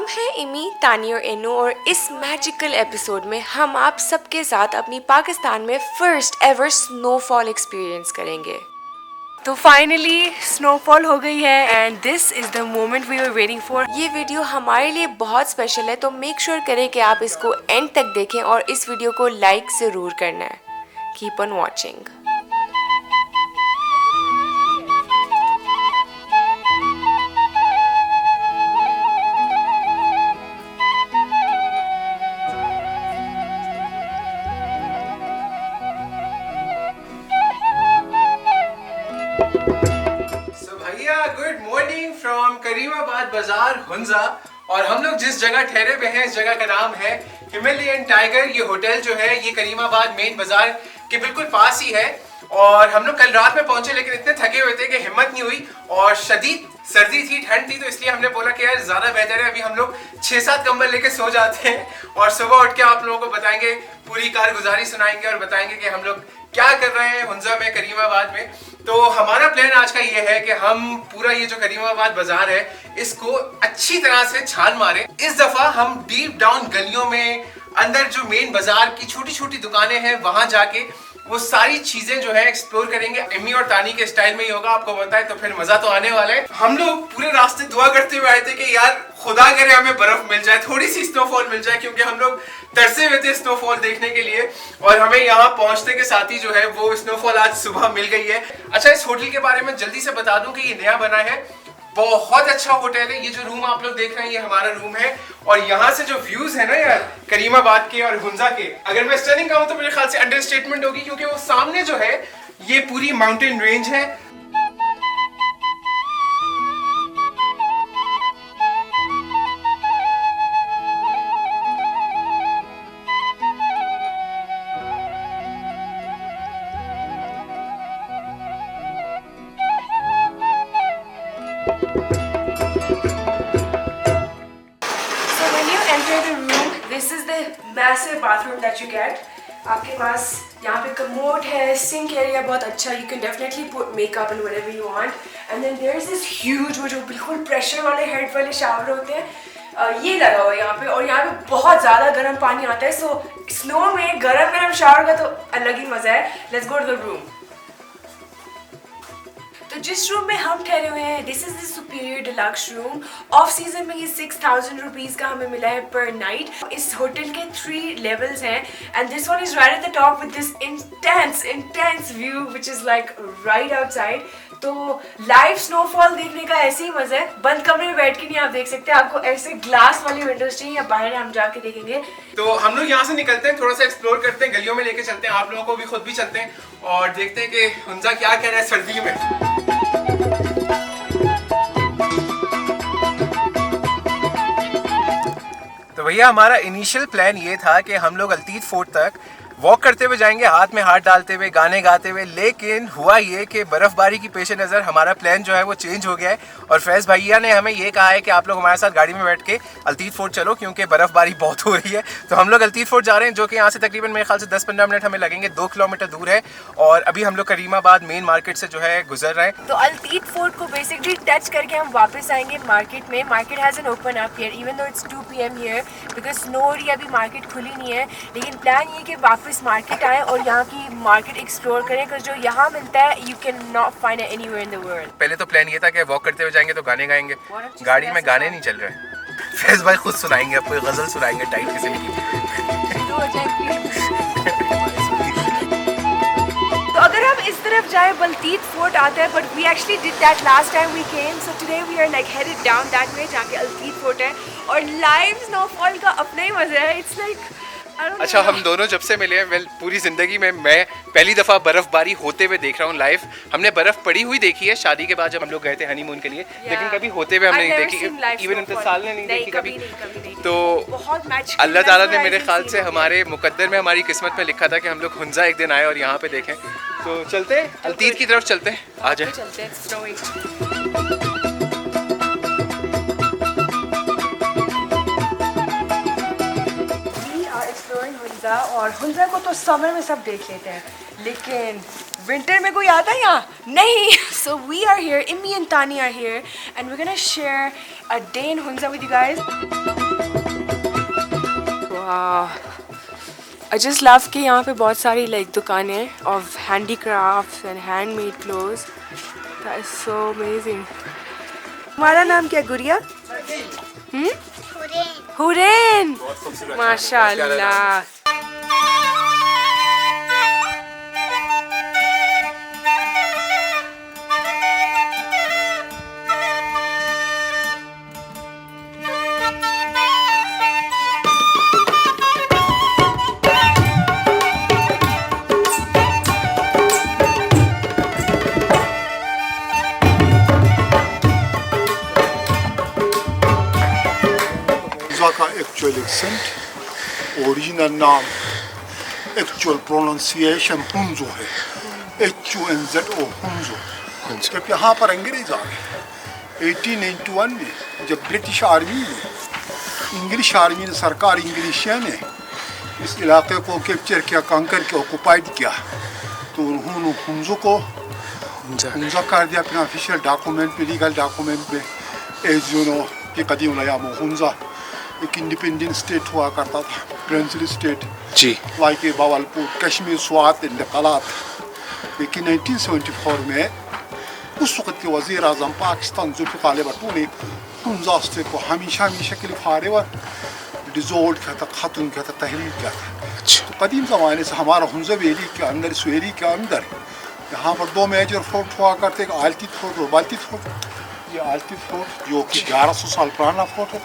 है इमी, तानी और इनू और इस मैजिकल एपिसोड में हम आप सबके साथ अपनी पाकिस्तान में फर्स्ट एवर स्नोफॉल एक्सपीरियंस करेंगे। तो फाइनली स्नोफॉल हो गई है and this is the moment we were waiting for. ये वीडियो हमारे लिए बहुत स्पेशल है, तो मेक श्योर करें कि आप इसको एंड तक देखें और इस वीडियो को लाइक ज़रूर करना है। Keep on watching. Good morning from Karimabad बाजार हुंजा। और हम लोग जिस जगह ठहरे हुए हैं इस जगह का नाम है हिमालयन टाइगर। ये होटल जो है ये करीमाबाद मेन बाजार के बिल्कुल पास ही है। और हम लोग कल रात में पहुंचे लेकिन इतने थके हुए थे कि हिम्मत नहीं हुई और शदीद सर्दी थी, ठंड थी, तो इसलिए हमने बोला कि यार ज़्यादा बेहतर है अभी हम लोग 6-7 कंबल लेके सो जाते हैं और सुबह उठ के आप लोगों को बताएंगे, पूरी कारगुजारी सुनाएंगे और बताएंगे कि हम लोग क्या कर रहे हैं हुंजा में, करीमाबाद में। तो हमारा प्लान आज का ये है कि हम पूरा ये जो करीमाबाद बाजार है इसको अच्छी तरह से छान मारें। इस दफा हम डीप डाउन गलियों में अंदर जो मेन बाजार की छोटी छोटी दुकानें हैं वहां जाके वो सारी चीजें जो है एक्सप्लोर करेंगे। इम्मी और तानी के स्टाइल में ही होगा, आपको बताए तो फिर मजा तो आने वाला है। हम लोग पूरे रास्ते दुआ करते हुए आए थे कि यार खुदा करे हमें बर्फ मिल जाए, थोड़ी सी स्नोफॉल मिल जाए, क्योंकि हम लोग तरसे हुए थे स्नोफॉल देखने के लिए। और हमें यहाँ पहुंचने के साथ ही जो है वो स्नोफॉल आज सुबह मिल गई है। अच्छा, इस होटल के बारे में जल्दी से बता दूं कि ये नया बना है, बहुत अच्छा होटल है। ये जो रूम आप लोग देख रहे हैं ये हमारा रूम है और यहाँ से जो व्यूज है ना यार करीमाबाद के और हुंजा के, अगर मैं स्टनिंग कहूँ तो मेरे ख्याल से अंडरस्टेटमेंट होगी, क्योंकि वो सामने जो है ये पूरी माउंटेन रेंज है। This is the massive bathroom that you get. आपके पास यहाँ पे कमोड है, सिंक एरिया बहुत अच्छा, you can definitely put makeup and whatever you want. And then there's this huge, वो जो बिल्कुल प्रेशर वाले हेड वाले शावर होते हैं, ये लगा हुआ है यहाँ पे। और यहाँ पे बहुत ज़्यादा गर्म पानी आता है, सो स्नो में गर्म शावर का तो अलग ही मज़ा है। Let's go to the room. तो जिस रूम में हम ठहरे हुए हैं this is the superior deluxe room. Off season में ये 6000 रुपीज़ का हमें मिला है पर नाइट। इस होटल के 3 लेवल्स हैं and this one is right at the top with this intense view which is like right outside. तो लाइव स्नोफॉल देखने का ऐसे ही मजा है, बंद कमरे में बैठ के नहीं आप देख सकते, आपको ऐसे ग्लास वाली विंडोज चाहिए या बाहर हम जाके देखेंगे। तो हम लोग यहाँ से निकलते हैं, थोड़ा सा एक्सप्लोर करते हैं, गलियों में लेके चलते हैं, आप लोगों को भी खुद भी चलते हैं और देखते हैं कि हुंजा क्या कह रहा है सर्दी में। तो भैया हमारा इनिशियल प्लान ये था कि हम लोग अल्तीत फोर्ट तक वॉक करते हुए जाएंगे, हाथ में हाथ डालते हुए, गाने गाते हुए, लेकिन हुआ ये कि बर्फबारी की पेश नज़र हमारा प्लान जो है वो चेंज हो गया है। और फैज़ भैया ने हमें ये कहा है कि आप लोग हमारे साथ गाड़ी में बैठ के अल्तीत फोर्ट चलो, क्योंकि बर्फबारी बहुत हो रही है। तो हम लोग अल्तीत फोर्ट जा रहे हैं, जो कि यहाँ से तकरीबन मेरे ख्याल से 10-15 मिनट हमें लगेंगे, 2 किलोमीटर दूर है। और अभी हम लोग करीमाबाद मेन मार्केट से जो है गुजर रहे हैं। तो अल्तीत फोर्ट को बेसिकली टच करके हम वापस आएंगे मार्केट में। Market has an open up here even though it's 2 PM here, because snow हो रही है, अभी मार्केट खुली नहीं है। लेकिन प्लान ये कि वापस मार्केट आए और यहाँ की मार्केट एक्सप्लोर करें, बिकॉज जो यहाँ मिलता है you can not find it anywhere in the world. पहले तो प्लान ये था कि वॉक करते हुए जाएंगे तो गाने गाएंगे, गाड़ी में गाने नहीं चल रहे। फैज़ भाई खुद सुनाएंगे, आपको गजल सुनाएंगे टाइट किसी की। तो अगर हम इस तरफ जाए बल्तीत फोर्ट आता है, but we actually did that last time we came, so today we are like headed down that way, जाके अल्तीत फोर्ट है और लाइव स्नोफॉल का अपना ही मजा है। इट्स लाइक अच्छा, हम दोनों जब से मिले हैं, वेल पूरी ज़िंदगी में मैं पहली दफ़ा बर्फ़बारी होते हुए देख रहा हूँ लाइव। हमने बर्फ़ पड़ी हुई देखी है शादी के बाद जब हम लोग गए थे हनीमून के लिए, लेकिन कभी होते हुए हमने नहीं देखी, इवन इंतज़ार ने नहीं देखी कभी। तो अल्लाह ताला ने मेरे ख्याल से हमारे मुकद्दर में, हमारी किस्मत में लिखा था कि हम लोग हुंजा एक दिन आए और यहाँ पे देखें। तो चलते हैं अल्तीत की तरफ, चलते हैं, आ जाए। हुंजा, और हुंजा को तो समर में सब देख लेते हैं, लेकिन विंटर में कोई आता है यहाँ? नहीं. So we are here, Immy and Tani are here, and we're gonna share a day in Hunza with you guys. Wow. I just love कि यहाँ पे बहुत सारी like दुकानें of handicrafts and handmade clothes. That is so amazing. तुम्हारा नाम क्या गुड़िया? हुरैन. माशाल्लाह. का एक्चुअल एक्सेंट, ओरिजिनल नाम, एक्चुअल प्रोनाउंसिएशन हुंजो है, HUNZO हुंजो. जब यहाँ पर अंग्रेज आ गए 1891 में, जब ब्रिटिश आर्मी ने, इंग्लिश आर्मी ने, सरकार इंग्लिशिया ने इस इलाके को कैप्चर किया, कांकर के ऑक्युपाइड किया, तो उन्होंने हुंजो को हुंजा कर दिया अपने ऑफिशियल डॉक्यूमेंट में, लीगल डॉक्यूमेंट में. एज यू नो कि कदीम लयाम हुंजा एक इंडिपेंडेंट स्टेट हुआ करता था, प्रिंसली स्टेट जी, लाइक बावलपुर, कश्मीर, स्वात, इंतकालात. लेकिन 1974 में उस वक्त के वज़ीर आज़म पाकिस्तान जुल्फ़िकार भुट्टो ने हुंजा स्टेट को हमेशा के लिए फॉरएवर डिसॉल्व किया था, ख़त्म किया था, तहरीर किया था. तो कदीम ज़माने से हमारा हुंजा वैली के अंदर, इस वैली के अंदर यहाँ पर दो मेजर फोर्ट हुआ करते, एक आल्टिट फोर्ट और बाल्टिट फोर्ट. ये आल्टिट फोर्ट जो कि 1100 साल पुराना फोर्ट है.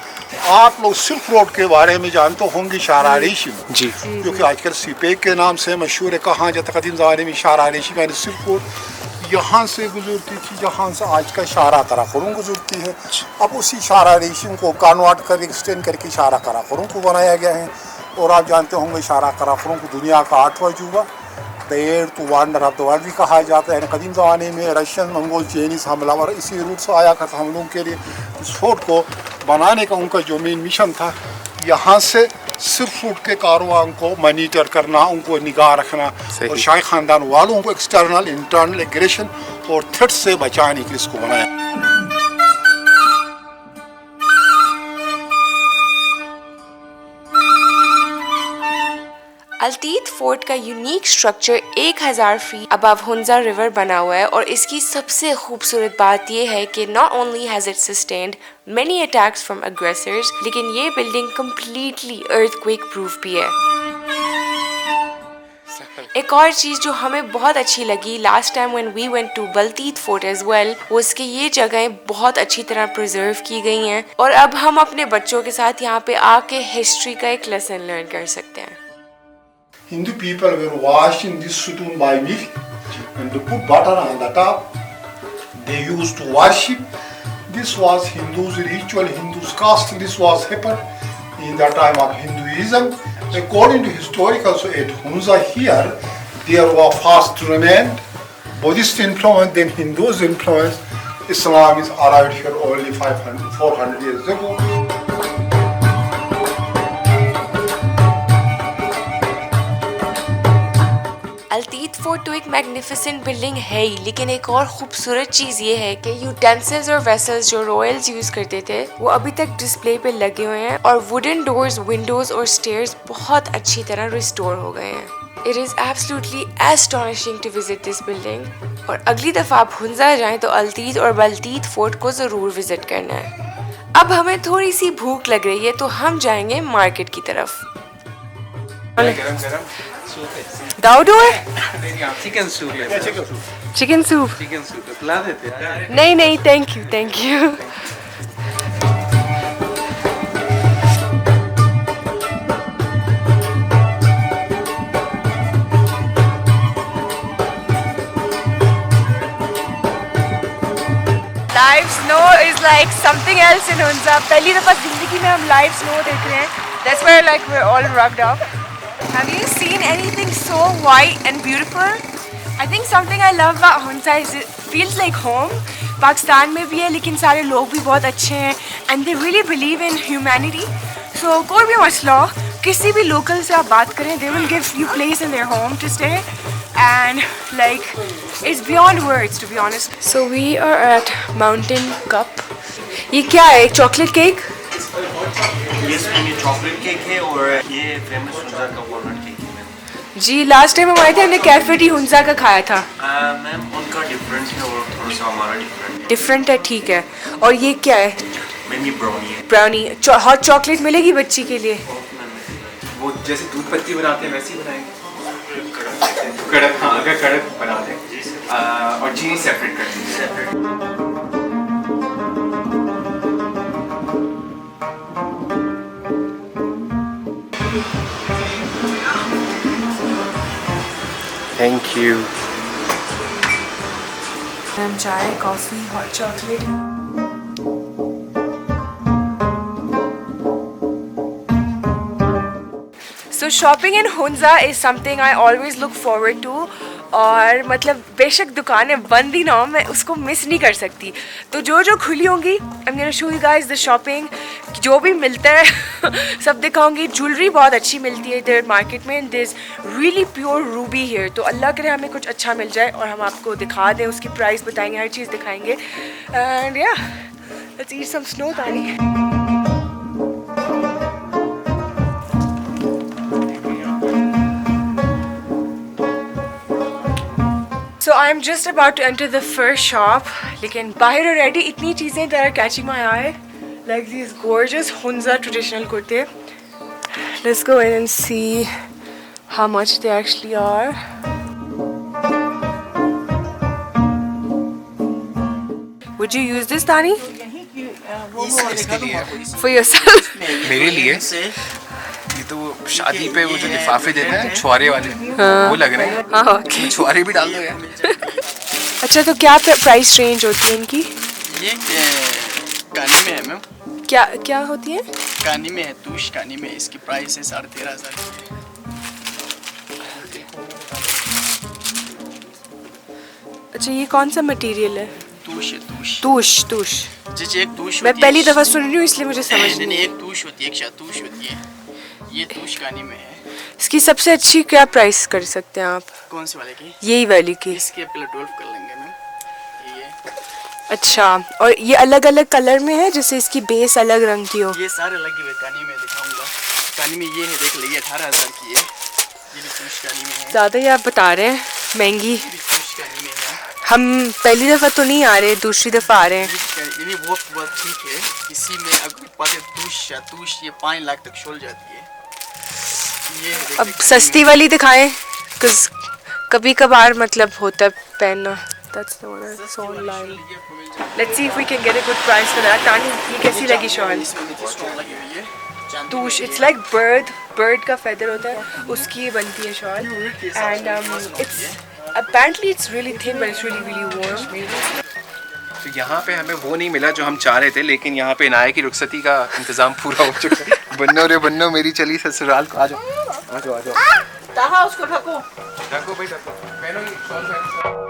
आप लोग सिल्क रोड के बारे में जानते होंगे, शारा रेशम जी, जो कि आजकल सीपे के नाम से मशहूर है. कहाँ जाता कदीम ज़माने में शारा रेशम यानी सिल्क रोड यहाँ से गुजरती थी, जहाँ से आज का शारा कराकोरम गुजरती है. अब उसी शारा रेशम को कन्वर्ट कर एक्सटेंड करके शारा कराकोरम को बनाया गया है. और आप जानते होंगे शारा कराकोरम को दुनिया का 8वां अजूबा, the eighth wonder of the world भी कहा जाता है. कदीम ज़माने में रशियन, मंगोल, चाइनीज़ हमलावर इसी रूट से आया करता हम लोगों के लिए. इस फोर्ट को बनाने का उनका जो मेन मिशन था, यहाँ से सिर्फ फ्रूट के कारोबार को मॉनिटर करना, उनको निगाह रखना, और शाही ख़ानदान वालों को एक्सटर्नल इंटरनल एग्रेशन और थ्रेट से बचाने के लिए इसको बनाया. अल्तीत फोर्ट का unique structure 1000 feet above Hunza river बना हुआ है, और इसकी सबसे खूबसूरत बात यह है कि not only has it sustained many attacks from aggressors, लेकिन ये बिल्डिंग कम्प्लीटली अर्थक्वेक प्रूफ भी है. एक और चीज़ जो हमें बहुत अच्छी लगी last time when we went to Baltit fort as well, वो इसके ये जगहें बहुत अच्छी तरह प्रिजर्व की गई हैं, और अब हम अपने बच्चों के साथ यहाँ पे आके हिस्ट्री का एक लेसन लर्न कर सकते हैं. Hindu people were washing this sutun by milk and they put butter on the top. They used to worship. This was Hindus' ritual, Hindus' caste. This was happened in the time of Hinduism. According to historical, so at Hunza here, there were first remained Buddhist influence, then Hindus influence. Islam is arrived here only 400 years ago. अल्तीत fort तो एक magnificent building है ही, लेकिन एक और खूबसूरत चीज़ ये है कि यूटेंसिल्स और वेसल्स जो रॉयल्स यूज़ करते थे वो अभी तक डिस्प्ले पे लगे हुए हैं, और वुडन डोर्स, विंडोज़ और स्टेयर्स बहुत अच्छी तरह रिस्टोर हो गए हैं. It is absolutely astonishing to visit this building, और अगली दफ़ा आप हुंजा जाएं तो अल्तीत और बल्तीत फोर्ट को ज़रूर विजिट करना है. अब हमें थोड़ी सी भूख लग रही है तो हम जाएंगे मार्केट की तरफ. Dawood chicken soup chicken soup पिला देते हैं. नहीं नहीं, thank you. Live snow is like something else in Hunza. पहली दफा जिंदगी में हम लाइव स्नो देख रहे हैं. That's where like we're all rugged up. Have you seen anything so white and beautiful? I think something I love about Hunza is it feels like home. Pakistan में भी है लेकिन सारे लोग भी बहुत अच्छे हैं and they really believe in humanity. So कोई भी मसला हो किसी भी लोकल से आप बात करें, they will give you place in their home to stay and like it's beyond words to be honest. So we are at Mountain Cup. ये क्या है? Chocolate cake? ये चॉकलेट केक है और ये फेमस हुंजा का walnut केक है। जी last time हम आए थे, हमने कैफे डी हुंजा का खाया था। मैम उनका डिफरेंट है और थोड़ा सा हमारा डिफरेंट है, ठीक है। और ये क्या है? मैम ये ब्राउनी है। ब्राउनी। हॉट चॉकलेट मिलेगी बच्ची के लिए? वो जैसे दूध पत्ती बनाते हैं वैसे ही बनाएंगे। कड़क, हाँ अगर कड़क बना दें और चीनी सेपरेट कर दें। Thank you. चाय, coffee, hot chocolate. So shopping in Hunza is something I always look forward to. और मतलब बेशक दुकानें बंद ही ना हो, मैं उसको मिस नहीं कर सकती। तो जो जो खुली होंगी I'm gonna show you guys the shopping, जो भी मिलता है सब दिखाऊंगी। ज्वेलरी बहुत अच्छी मिलती है इधर मार्केट में, there's really pure ruby here। तो अल्लाह करे हमें कुछ अच्छा मिल जाए और हम आपको दिखा दें, उसकी प्राइस बताएंगे, हर चीज़ दिखाएंगे। एंड या let's eat some snow, Tani. So I'm just about to enter the first shop. लेकिन बाहर already इतनी चीज़ें that are catching my eye, like these gorgeous Hunza traditional kurte. Let's go in and see how much they actually are. Would you use this, Tani? For yourself? मेरे लिए ये तो वो शादी पे वो जो लिफाफे देते हैं छुआरे वाले, वो लग रहे हैं। हाँ, छुआरे भी डाल दो यार। अच्छा, तो क्या प्राइस रेंज होती है इनकी? ये कानी में है मैम। क्या क्या होती है? कानी में है, तूश कानी में। इसकी प्राइस है 13,500। अच्छा, ये कौन सा मटेरियल है? तूश है, तूश। तूश, तूश। जी एक तूश। मैं पहली दफा सुन रही हूँ इसलिए मुझे समझ नहीं। एक तूश होती है, एक शातूश होती है। ये तूश कानी में है। इसकी सबसे अच्छी क्या प्राइस कर सकते हैं आप? कौन सी वाले की? यही वाली की। इसकी पहले 12 कर लेंगे मैम। ये अच्छा, और ये अलग अलग कलर में है, जैसे इसकी बेस अलग रंग की हो? ये सारे लगे हुए कानी में दिखाऊंगा। कानी में ये है, देख लीजिए 18,000 की है। ये भी तूश कानी में है। ज़्यादा ही आप बता रहे हैं, महंगी। तूश कानी में है। हम पहली दफ़ा तो नहीं आ रहे, दूसरी दफ़ा आ रहे हैं। ये वो बात ठीक है। इसी में अगर पाते तूश शातूश ये 5 लाख तक छोड़ जाती है। अब सस्ती वाली दिखाएं, कभी कभार मतलब होता है पहनना। That's the one I saw online. Let's see if we can get a good price for that. Tani, ये कैसी लगी शॉल? तूश, it's like bird का feather होता है, उसकी ये बनती है shawl. And it's apparently it's really thin but it's really warm. तो यहाँ पे हमें वो नहीं मिला जो हम चाह रहे थे, लेकिन यहाँ पे इनाया की रुखसती का इंतजाम पूरा हो चुका है। बन्नो रे बन्नो, मेरी चली ससुराल को। आ जाओ आ जाओ आ जाओ। उसको ढको भाई ढको। पहनो ये शॉल पहनो।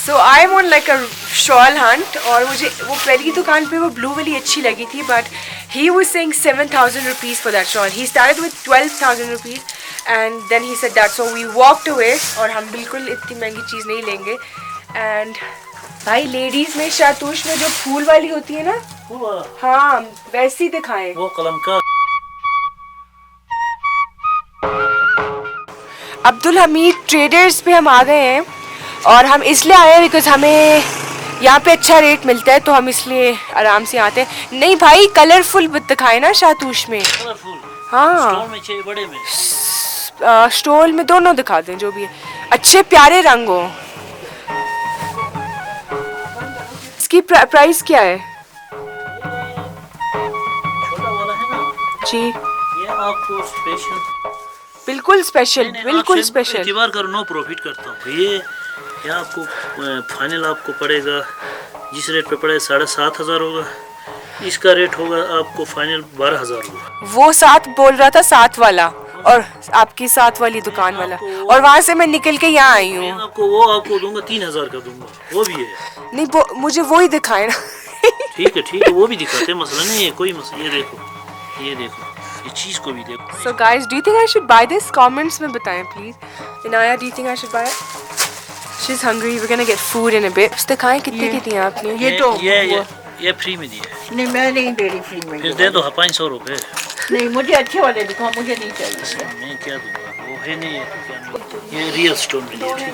So I'm on like a shawl hunt, और मुझे वो पहली दुकान पे वो ब्लू वाली अच्छी लगी थी, but he was saying 7,000 rupees for that shawl. He started with 12,000 rupees and then he said that, so we walked away। और हम बिल्कुल इतनी महंगी चीज़ नहीं लेंगे। And भाई लेडीज में शातूश में जो फूल वाली होती है ना, हाँ वैसी दिखाएं। वो कलमकार। अब्दुल हमीद ट्रेडर्स पे हम आ गए हैं, और हम इसलिए आए हैं बिकॉज हमें यहाँ पे अच्छा रेट मिलता है, तो हम इसलिए आराम से आते हैं। नहीं भाई, कलरफुल दिखाए ना शातूश में। हाँ, स्टोल में चाहिए, बड़े में। स्टोल में दोनों दिखा दें, जो भी है अच्छे प्यारे रंग हो। इसकी प्राइस क्या है? छोटा वाला है ना जी, ये आपको स्पेशल, बिल्कुल स्पेशल, बिल्कुल स्पेशल। एतबार करो, नो प्रॉफिट करता हूँ। ये आपको फाइनल आपको पड़ेगा, जिस रेट पे पड़े 7,500 होगा। इसका रेट होगा आपको फाइनल 12,000 होगा। वो 7 बोल रहा था, 7 वाला। वो और आपकी साथ वाली दुकान वाला, और वहाँ से मैं निकल के यहाँ आई हूँ। आपको दूंगा 3000 का दूंगा, वो भी है। नहीं मुझे वो ही दिखाए ना। ठीक है वो भी दिखाते हैं, मसला नहीं है, कोई मसला। ये देखो ये चीज को भी देखो। So guys, do you think I should buy this? Comments में बताएं please। Inaya, do you think I should buy it? She's hungry. We're gonna get food in a bit. बस दिखाएं कितने की दी आपने? ये फ्री में दिया है। नहीं मैं नहीं दे रही फ्री में। फिर दे दो 500 रुपए। नहीं मुझे अच्छे वाले दिखाओ, मुझे नहीं चाहिए। मैं क्या दूंगा, वो है नहीं है तो क्या नहीं। ये रियल स्टोन में लिया, ठीक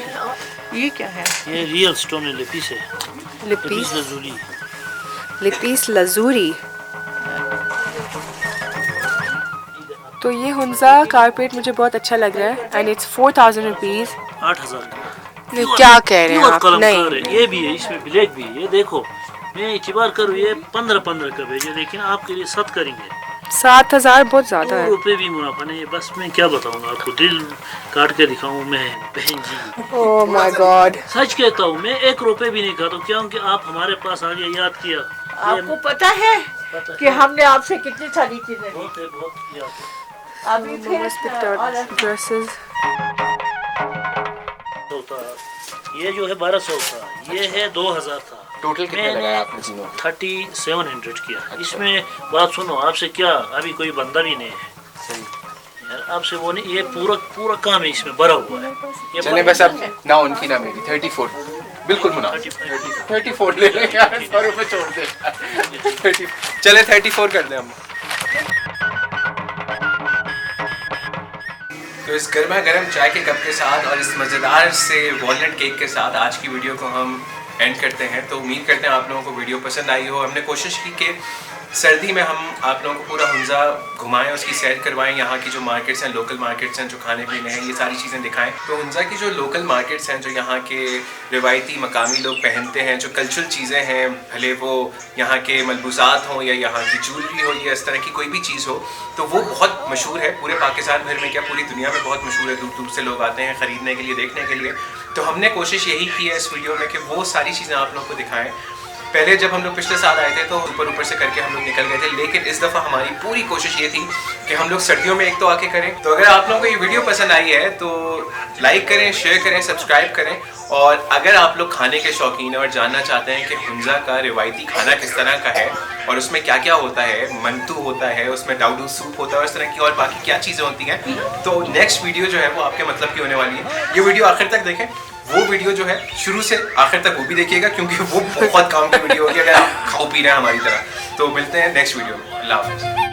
है। ये क्या है? ये रियल स्टोन में लेपीस है। लेपीस लजूरी। लेपीस लजूरी। तो ये हुंजा कारपेट मुझे बहुत अच्छा लग रहा है एंड इट्स 4000 रुपीज। 8000 का। क्या कह रहे हैं आप? नहीं ये भी है, इसमें ब्लैक भी है। ये देखो मैं इतबार करूँ, ये 15 का भेजे, लेकिन आपके लिए 7 करेंगे। 7000 बहुत ज्यादा है। रुपए भी मुनाफा नहीं। बस मैं क्या बताऊंगा आपको, दिल काट के दिखाऊं मैं बहन जी। ओह माय गॉड, सच कहता हूँ, मैं 1 रुपए भी नहीं खाता, क्योंकि आप हमारे पास आ गए, याद किया। आपको पता है कि हमने आपसे कितनी सारी चीजें ली। बहुत याद है। अभी फिर ड्रेसेस। ये जो है 1200 था, ये है 2000 था। टोटल कितने लगाया आपने तीनों? 3700 किया। इसमें बात सुनो, आपसे क्या अभी कोई बंदा भी नहीं है यार, आपसे वो नहीं, ये पूरा काम है इसमें भरा हुआ है। चले बस अब ना उनकी ना मेरी 34 बिल्कुल मुनाफा। 34 ले लें यार, 100 रुपए छोड़ दे। चले 34 कर दें हम। तो इस गर्मा गर्म चाय के कप के साथ और इस मज़ेदार से वॉलनट केक के साथ आज की वीडियो को हम एंड करते हैं। तो उम्मीद करते हैं आप लोगों को वीडियो पसंद आई हो। हमने कोशिश की कि सर्दी में हम आप लोगों को पूरा हुंजा घुमाएं, उसकी सैर करवाएं, यहाँ की जो मार्केट्स हैं, लोकल मार्केट्स हैं, जो खाने पीने हैं, ये सारी चीज़ें दिखाएं। तो हुंजा की जो लोकल मार्केट्स हैं, जो यहाँ के रिवायती मकामी लोग पहनते हैं, जो कल्चरल चीज़ें हैं, भले वो यहाँ के मलबूसात हों या यहाँ की ज्वेलरी हो या इस तरह की कोई भी चीज़ हो, तो वो बहुत मशहूर है पूरे पाकिस्तान भर में, क्या पूरी दुनिया में बहुत मशहूर है। दूर दूर से लोग आते हैं ख़रीदने के लिए, देखने के लिए। तो हमने कोशिश यही की है इस वीडियो में कि वो सारी चीज़ें आप लोग को दिखाएं। पहले जब हम लोग पिछले साल आए थे तो ऊपर से करके हम लोग निकल गए थे, लेकिन इस दफ़ा हमारी पूरी कोशिश ये थी कि हम लोग सर्दियों में एक तो आके करें। तो अगर आप लोगों को ये वीडियो पसंद आई है तो लाइक करें, शेयर करें, सब्सक्राइब करें। और अगर आप लोग खाने के शौकीन हैं और जानना चाहते हैं कि हुंजा का रिवायती खाना किस तरह का है और उसमें क्या क्या होता है, मंतू होता है, उसमें डाउडू सूप होता है और इस तरह की और बाकी क्या चीज़ें होती हैं, तो नेक्स्ट वीडियो जो है वो आपके मतलब की होने वाली है। ये वीडियो आखिर तक देखें, वो वीडियो जो है शुरू से आखिर तक वो भी देखिएगा, क्योंकि वो बहुत काम की वीडियो होगी अगर आप खाओ पी रहे हैं हमारी तरह। तो मिलते हैं नेक्स्ट वीडियो में। अल्लाह हाफ़िज़।